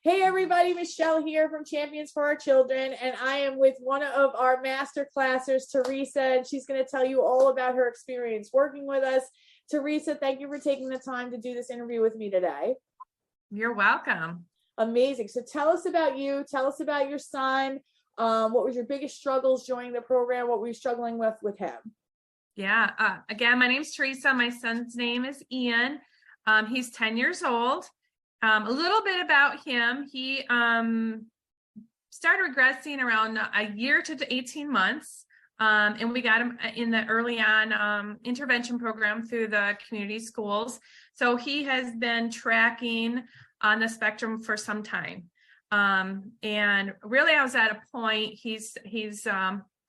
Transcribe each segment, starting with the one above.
Hey everybody, Michelle here from Champions for Our Children, and I am with one of our master classers, Theresa, and she's going to tell you all about her experience working with us. Theresa, thank you for taking the time to do this interview with me today. You're welcome. Amazing. So tell us about you. Tell us about your son. What was your biggest struggles joining the program? What were you struggling with him? Yeah. Again, my name's Theresa. My son's name is Ian. He's 10 years old. A little bit about him. He started regressing around a year to 18 months. And we got him in the early on intervention program through the community schools. So he has been tracking on the spectrum for some time. And really I was at a point, he's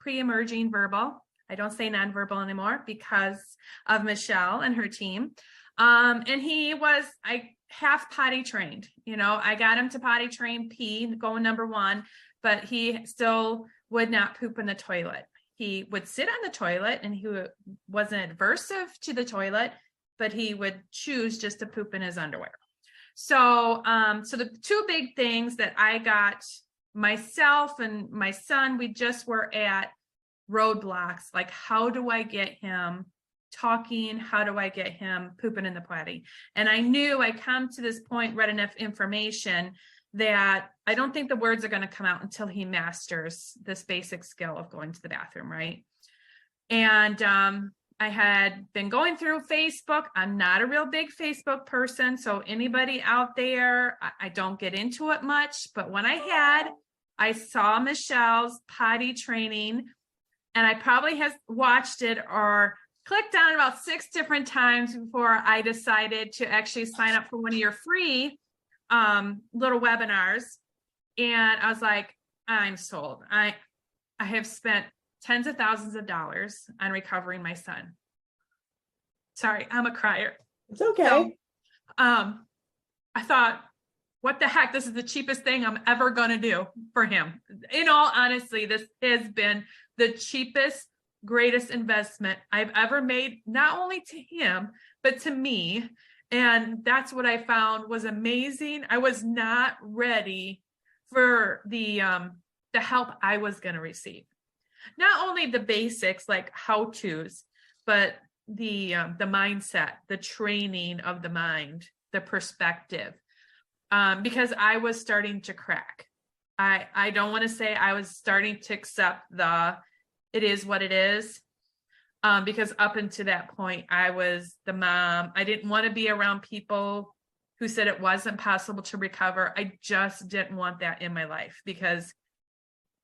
pre-emerging verbal. I don't say nonverbal anymore because of Michelle and her team. And he was, half potty trained. I got him to potty train pee, going number 1, but he still would not poop in the toilet. He would sit on the toilet and he wasn't aversive to the toilet, but he would choose just to poop in his underwear. So, so the two big things that I got myself and my son, we just were at roadblocks. Like, how do I get him talking? How do I get him pooping in the potty? And I knew I come to this point, read enough information that I don't think the words are going to come out until he masters this basic skill of going to the bathroom, right? And I had been going through Facebook. I'm not a real big Facebook person, so anybody out there, I don't get into it much, but when I saw Michelle's potty training, and I probably has watched it or clicked on about 6 different times before I decided to actually sign up for one of your free little webinars. And I was like, I'm sold. I have spent tens of thousands of dollars on recovering my son. Sorry, I'm a crier. It's okay. So, I thought, what the heck? This is the cheapest thing I'm ever going to do for him. In all honesty, this has been the cheapest, greatest investment I've ever made, not only to him, but to me. And that's what I found was amazing. I was not ready for the help I was going to receive. Not only the basics like how-tos, but the mindset, the training of the mind, the perspective, because I was starting to crack. I don't want to say I was starting to accept it is what it is. Because up until that point, I was the mom. I didn't want to be around people who said it wasn't possible to recover. I just didn't want that in my life because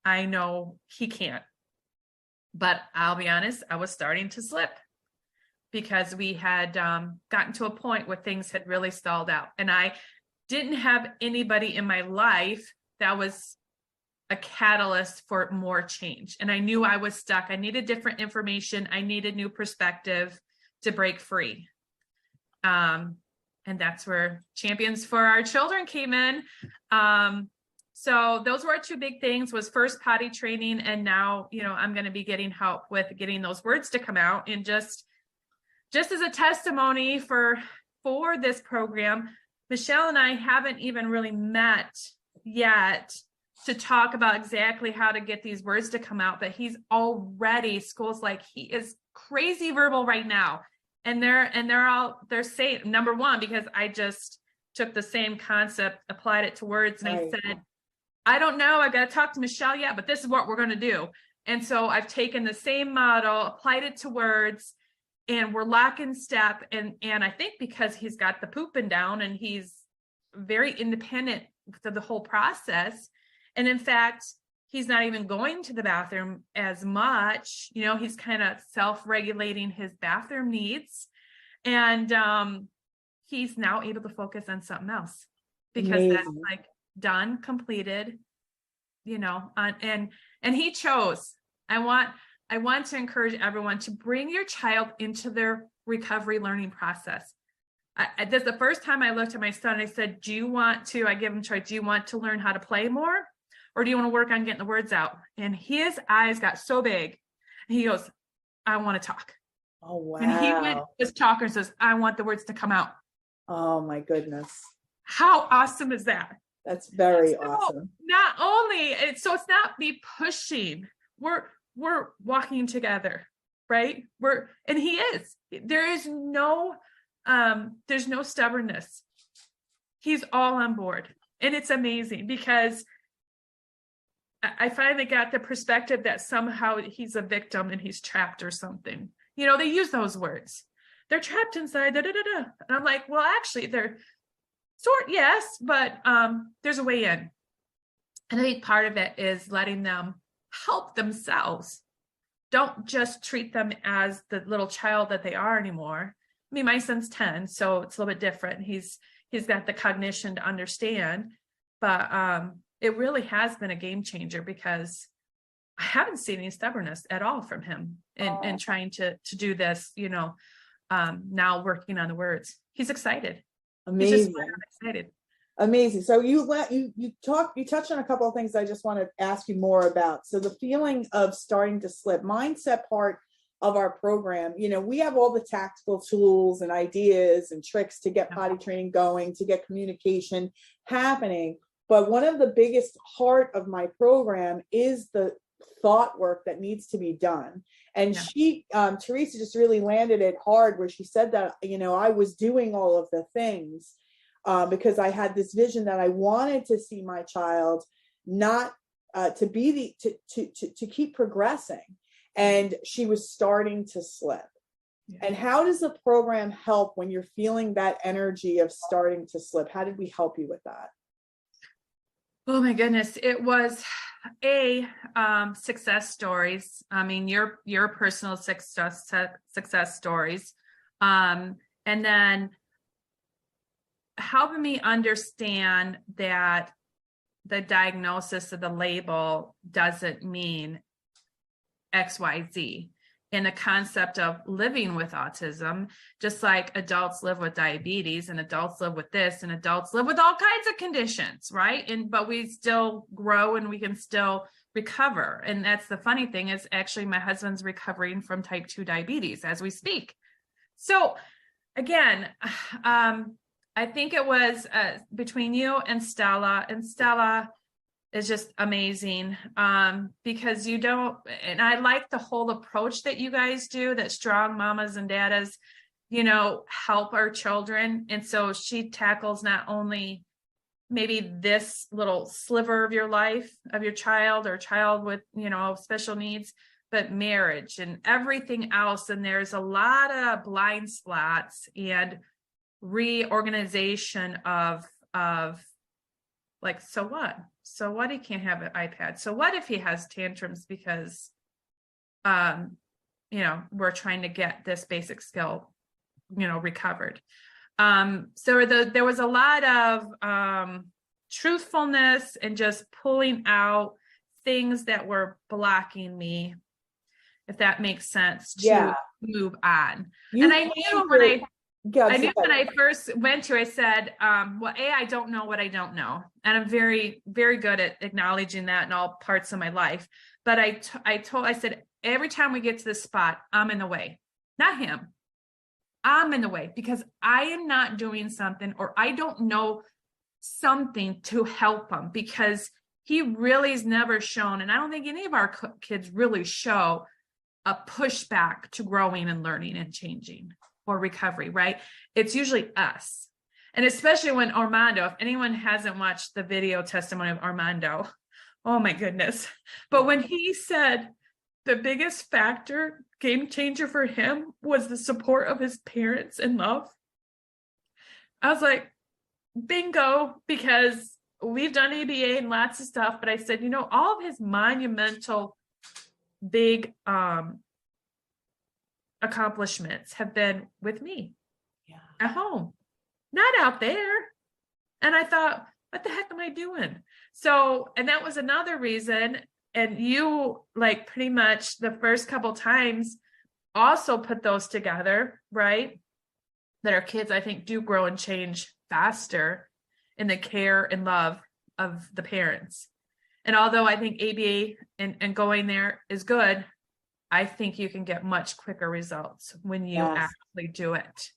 I know he can't. But I'll be honest, I was starting to slip because we had gotten to a point where things had really stalled out. And I didn't have anybody in my life that was a catalyst for more change. And I knew I was stuck. I needed different information. I needed new perspective to break free. And that's where Champions for Our Children came in. So those were our two big things, was first potty training. And now, I'm going to be getting help with getting those words to come out. And just as a testimony for this program, Michelle and I haven't even really met yet to talk about exactly how to get these words to come out, but he's already, school's like, he is crazy verbal right now. And they're saying, number 1, because I just took the same concept, applied it to words. And I said, I don't know, I got to talk to Michelle yet, but this is what we're going to do. And so I've taken the same model, applied it to words, and we're lock in step. And I think because he's got the pooping down and he's very independent of the whole process. And in fact, he's not even going to the bathroom as much. He's kind of self-regulating his bathroom needs. And he's now able to focus on something else because that's like done, completed, and he chose. I want to encourage everyone to bring your child into their recovery learning process. This is the first time I looked at my son. I said, I give him a choice. Do you want to learn how to play more? Or do you want to work on getting the words out? And his eyes got so big. And he goes, I want to talk. Oh, wow. And he went, this talker says, I want the words to come out. Oh, my goodness. How awesome is that? That's very So awesome. not only, so it's not me pushing, we're walking together, right? And he is, there's no stubbornness. He's all on board. And it's amazing because I finally got the perspective that somehow he's a victim and he's trapped or something. You know, they use those words. They're trapped inside, da, da, da, da. And I'm like, well, actually, they're yes, but there's a way in. And I think part of it is letting them help themselves. Don't just treat them as the little child that they are anymore. I mean, my son's 10, so it's a little bit different. He's got the cognition to understand, but it really has been a game changer because I haven't seen any stubbornness at all from him in trying to do this, you know, now working on the words. He's excited. Amazing. He's just excited. Amazing. So you touched on a couple of things I just want to ask you more about. So the feeling of starting to slip, mindset part of our program, you know, we have all the tactical tools and ideas and tricks to get potty training going, to get communication happening. But one of the biggest heart of my program is the thought work that needs to be done. And Theresa just really landed it hard where she said that, you know, I was doing all of the things because I had this vision that I wanted to see my child not to be to keep progressing. And she was starting to slip. Yeah. And how does the program help when you're feeling that energy of starting to slip? How did we help you with that? Oh my goodness. It was success stories. I mean, your personal success stories. And then helping me understand that the diagnosis of the label doesn't mean XYZ. In the concept of living with autism, just like adults live with diabetes and adults live with this and adults live with all kinds of conditions, right? But we still grow and we can still recover. And that's the funny thing is actually my husband's recovering from type 2 diabetes as we speak. So again, I think it was between you and Stella is just amazing because you don't, and I like the whole approach that you guys do, that strong mamas and daddas, you know, help our children. And so she tackles not only maybe this little sliver of your life, of your child or child with, you know, special needs, but marriage and everything else. And there's a lot of blind spots and reorganization of like, so what he can't have an iPad? So what if he has tantrums because, you know, we're trying to get this basic skill, you know, recovered. So there was a lot of truthfulness and just pulling out things that were blocking me, if that makes sense, to move on. And I knew when I first went to, I said, well, I don't know what I don't know. And I'm very, very good at acknowledging that in all parts of my life. But I said, every time we get to this spot, I'm in the way, not him. I'm in the way because I am not doing something or I don't know something to help him because he really has never shown, and I don't think any of our kids really show a pushback to growing and learning and changing or recovery, right? It's usually us. And especially when Armando, if anyone hasn't watched the video testimony of Armando, oh my goodness. But when he said the biggest factor, game changer for him was the support of his parents and love, I was like, bingo, because we've done ABA and lots of stuff. But I said, you know, all of his monumental big accomplishments have been with me at home, not out there. And I thought, what the heck am I doing? So, and that was another reason. And you, like, pretty much the first couple times also put those together, right? That our kids, I think, do grow and change faster in the care and love of the parents. And although I think ABA and going there is good, I think you can get much quicker results when you actually do it.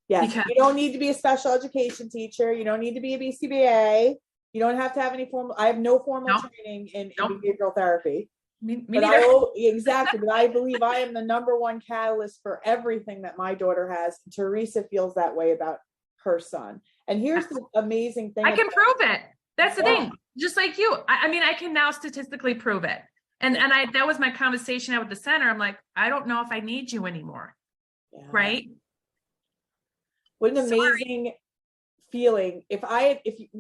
Yes, because you don't need to be a special education teacher. You don't need to be a BCBA. You don't have to have any formal, I have no formal No, training in nope. behavioral therapy. Me But neither. exactly, but I believe I am the number one catalyst for everything that my daughter has. Theresa feels that way about her son. And here's the amazing thing. I can prove it. That's the thing. Just like you. I mean, I can now statistically prove it. And that was my conversation out with the center. I'm like, I don't know if I need you anymore. Yeah. Right? What an amazing feeling.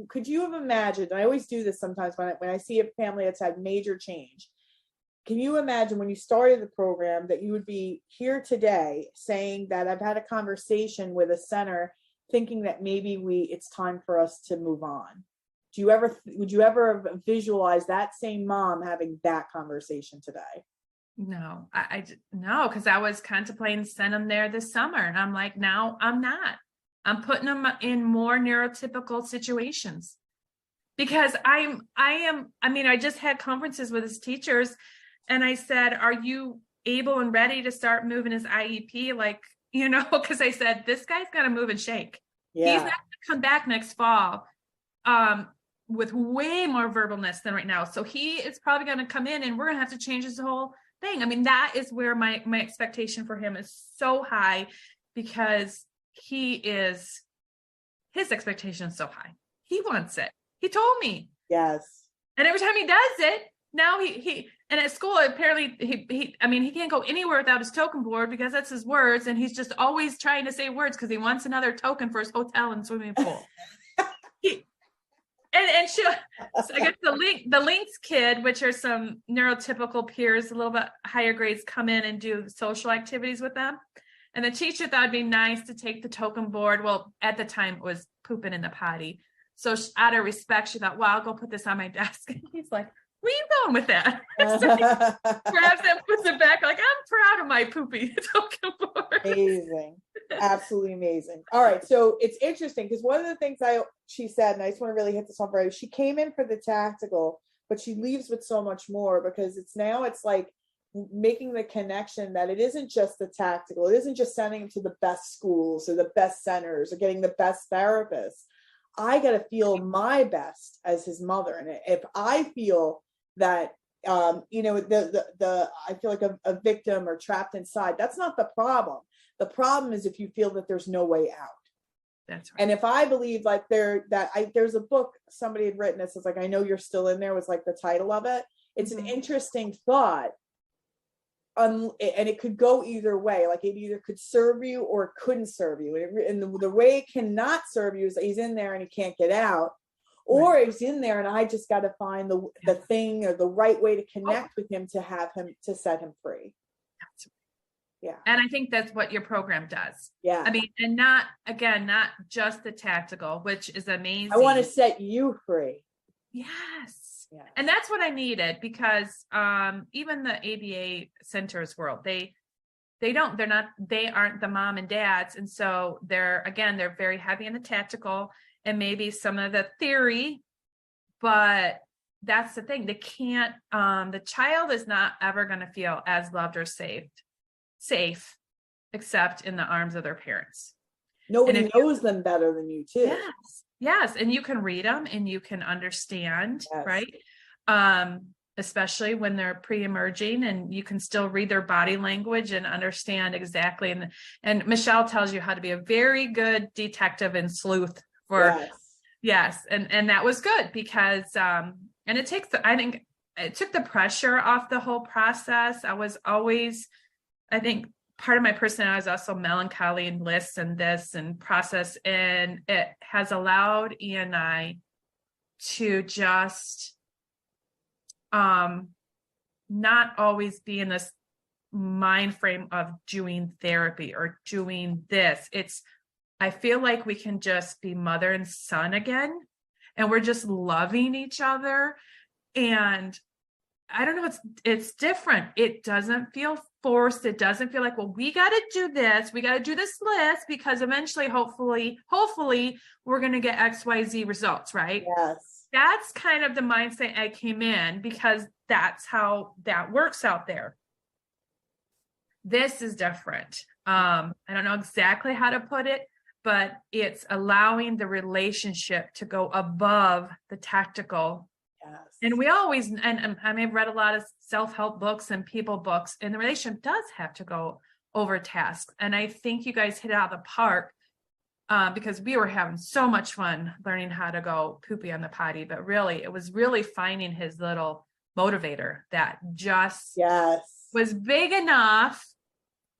Could you have imagined, and I always do this sometimes when I see a family that's had major change. Can you imagine when you started the program that you would be here today saying that I've had a conversation with a center thinking that maybe it's time for us to move on? Would you ever visualize that same mom having that conversation today? No, no, because I was contemplating send them there this summer. And I'm like, now I'm not. I'm putting them in more neurotypical situations because I just had conferences with his teachers. And I said, are you able and ready to start moving his IEP? Like, because I said, this guy's got to move and shake. Yeah. He's not going to come back next fall with way more verbalness than right now. So he is probably going to come in and we're going to have to change his whole thing. I mean, that is where my expectation for him is so high because his expectation is so high. He wants it. He told me. Yes. And every time he does it, now he and at school apparently he can't go anywhere without his token board because that's his words, and he's just always trying to say words because he wants another token for his hotel and swimming pool. And she, so I guess the Lynx kid, which are some neurotypical peers, a little bit higher grades, come in and do social activities with them. And the teacher thought it'd be nice to take the token board. Well, at the time it was pooping in the potty. So out of respect, she thought, well, I'll go put this on my desk. And he's like, where are you going with that? So he grabs it, puts it back, like, I'm proud of my poopy token board. Amazing. Absolutely amazing. All right. So it's interesting because one of the things she said, and I just want to really hit this on for you, she came in for the tactical, but she leaves with so much more because it's like making the connection that it isn't just the tactical. It isn't just sending them to the best schools or the best centers or getting the best therapists. I got to feel my best as his mother. And if I feel that, I feel like a victim or trapped inside, that's not the problem. The problem is if you feel that there's no way out. That's right. And if I believe like there's a book somebody had written that says like, I know you're still in there was like the title of it. It's an interesting thought. And it could go either way. Like it either could serve you or it couldn't serve you. And the way it cannot serve you is that he's in there and he can't get out. Or right. He's in there and I just got to find the thing or the right way to connect with him to set him free. Yeah. And I think that's what your program does. Yeah. I mean, and not just the tactical, which is amazing. I want to set you free. Yes. Yeah. And that's what I needed because even the ABA centers world, they aren't the mom and dads. And so they're very heavy in the tactical and maybe some of the theory, but that's the thing. They can't, the child is not ever going to feel as loved or safe, except in the arms of their parents. Nobody knows them better than you too. Yes. And you can read them and you can understand, right? Especially when they're pre-emerging and you can still read their body language and understand exactly. And Michelle tells you how to be a very good detective and sleuth for, yes. And that was good because, and it takes, I think it took the pressure off the whole process. I think part of my personality is also melancholy and lists and this and process. And it has allowed Ian and I to just not always be in this mind frame of doing therapy or doing this. I feel like we can just be mother and son again. And we're just loving each other. And I don't know, it's different. It doesn't feel forced. It doesn't feel like, well, we got to do this. We got to do this list because eventually, hopefully we're going to get XYZ results, right? Yes. That's kind of the mindset I came in because that's how that works out there. This is different. I don't know exactly how to put it, but it's allowing the relationship to go above the tactical. Yes. And we always, and I mean, I've read a lot of self-help books and people books, and the relationship does have to go over tasks. And I think you guys hit it out of the park, because we were having so much fun learning how to go poopy on the potty, but really it was really finding his little motivator that just was big enough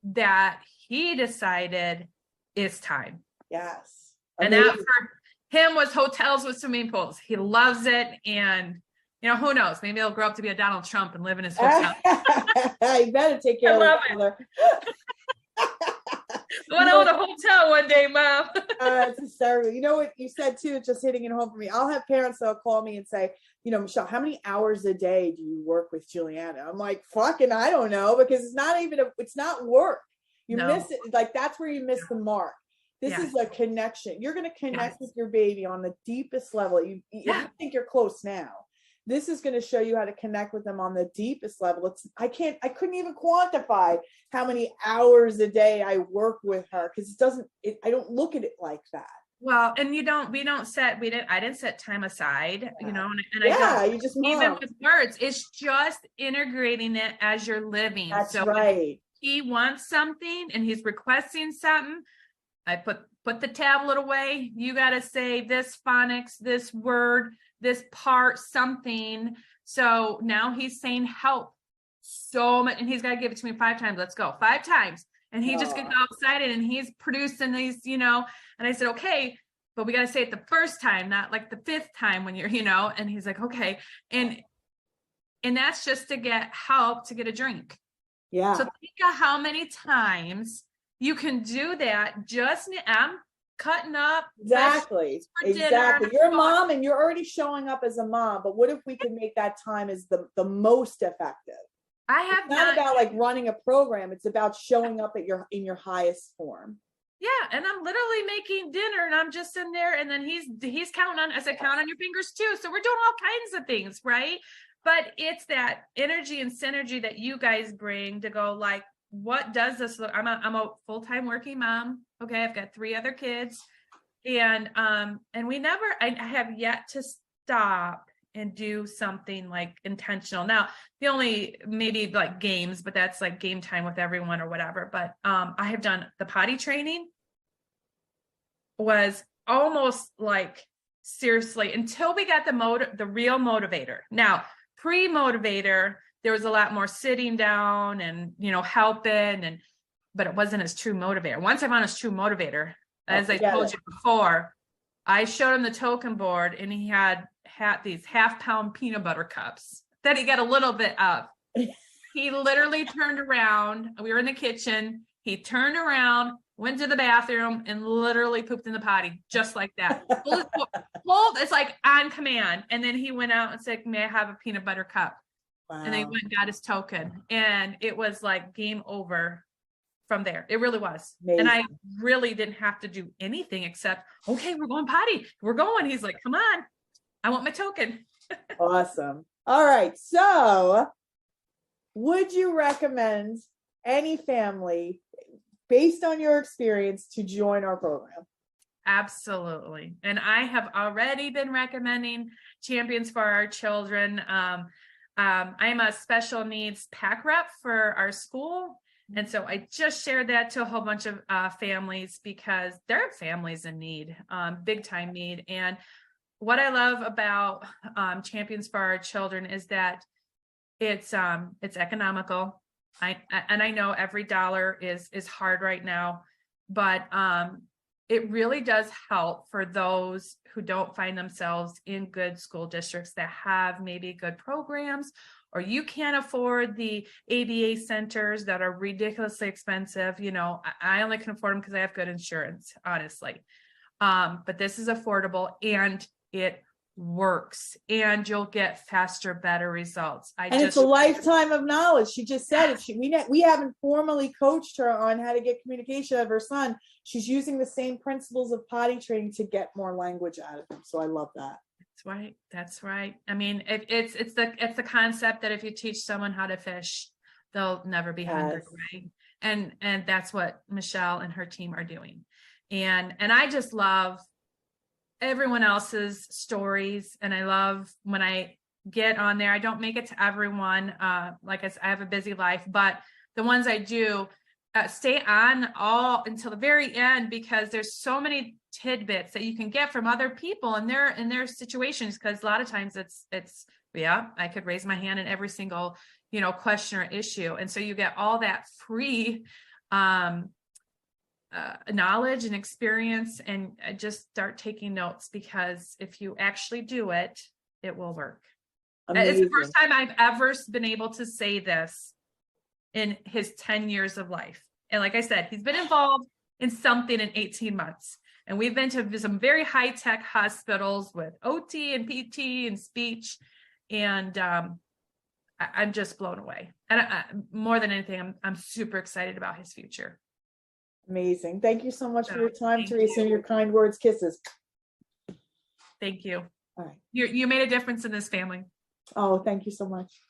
that he decided it's time. Yes. And that for him was hotels with swimming pools. He loves it. And, you know, who knows? Maybe he'll grow up to be a Donald Trump and live in his hotel. You better take care of his mother. I want to own a hotel one day, Mom. It's hysterical. You know what you said too, it's just hitting it home for me. I'll have parents that'll call me and say, you know, Michelle, how many hours a day do you work with Juliana? I'm like, fucking, I don't know, because it's not even it's not work. You miss it. Like, that's where you miss the mark. This is a connection. You're going to connect with your baby on the deepest level. You think you're close now. This is going to show you how to connect with them on the deepest level. I couldn't even quantify how many hours a day I work with her, because I don't look at it like that. Well, and I didn't set time aside, you know, and you just even with words, it's just integrating it as you're living. That's right. He wants something and he's requesting something. I put the tablet away. You got to say this phonics, this word, this part, something. So now he's saying help so much, and he's got to give it to me 5 times. Let's go 5 times. And he just gets all excited and he's producing these, you know, and I said, okay, but we got to say it the first time, not like the 5th time when you're, you know, and he's like, okay. And that's just to get help to get a drink. Yeah. So think of how many times you can do that. I'm cutting up. Exactly. You're a mom and you're already showing up as a mom, but what if we could make that time as the most effective? It's not about like running a program. It's about showing up in your highest form. Yeah. And I'm literally making dinner and I'm just in there, and then he's counting on, I said, count on your fingers too. So we're doing all kinds of things, right? But it's that energy and synergy that you guys bring to go like, what does this look? I'm a full-time working mom. Okay. I've got 3 other kids, and I have yet to stop and do something like intentional. Now, the only maybe like games, but that's like game time with everyone or whatever. But I have done the potty training was almost like seriously until we got the real motivator. Now, pre-motivator, there was a lot more sitting down and, you know, helping, but it wasn't his true motivator. Once I found his true motivator, as I told you before, I showed him the token board and he had these half-pound peanut butter cups that he got a little bit of. He literally turned around. We were in the kitchen. He turned around, went to the bathroom, and literally pooped in the potty just like that. It's like on command. And then he went out and said, may I have a peanut butter cup? Wow. And then he went and got his token. And it was like game over from there. It really was. Amazing. And I really didn't have to do anything except, okay, we're going potty. We're going. He's like, come on. I want my token. Awesome. All right. So would you recommend any family, based on your experience, to join our program? Absolutely. And I have already been recommending Champions for Our Children. I'm a special needs PAC rep for our school. And so I just shared that to a whole bunch of families, because there are families in need, big time need. And what I love about Champions for Our Children is that it's economical. I know every dollar is hard right now, but it really does help for those who don't find themselves in good school districts that have maybe good programs, or you can't afford the ABA centers that are ridiculously expensive. You know, I only can afford them because I have good insurance, honestly. But this is affordable and it works, and you'll get faster, better results. It's a lifetime of knowledge. She just said it. We haven't formally coached her on how to get communication out of her son. She's using the same principles of potty training to get more language out of him. So I love that. That's right. I mean, it's the concept that if you teach someone how to fish, they'll never be hungry, right? And that's what Michelle and her team are doing. And I just love everyone else's stories. And I love when I get on there. I don't make it to everyone. Like I said, I have a busy life, but the ones I do, stay on all until the very end, because there's so many tidbits that you can get from other people and their situations. Because a lot of times it's yeah, I could raise my hand in every single, question or issue. And so you get all that free knowledge and experience, and just start taking notes, because if you actually do it, it will work. Amazing. It's the first time I've ever been able to say this in his 10 years of life. And like I said, he's been involved in something in 18 months. And we've been to some very high-tech hospitals with OT and PT and speech. And I'm just blown away. And more than anything, I'm super excited about his future. Amazing. Thank you so much for your time, Thank Theresa, you. and your kind words. Kisses. Thank you. All right. You made a difference in this family. Oh, thank you so much.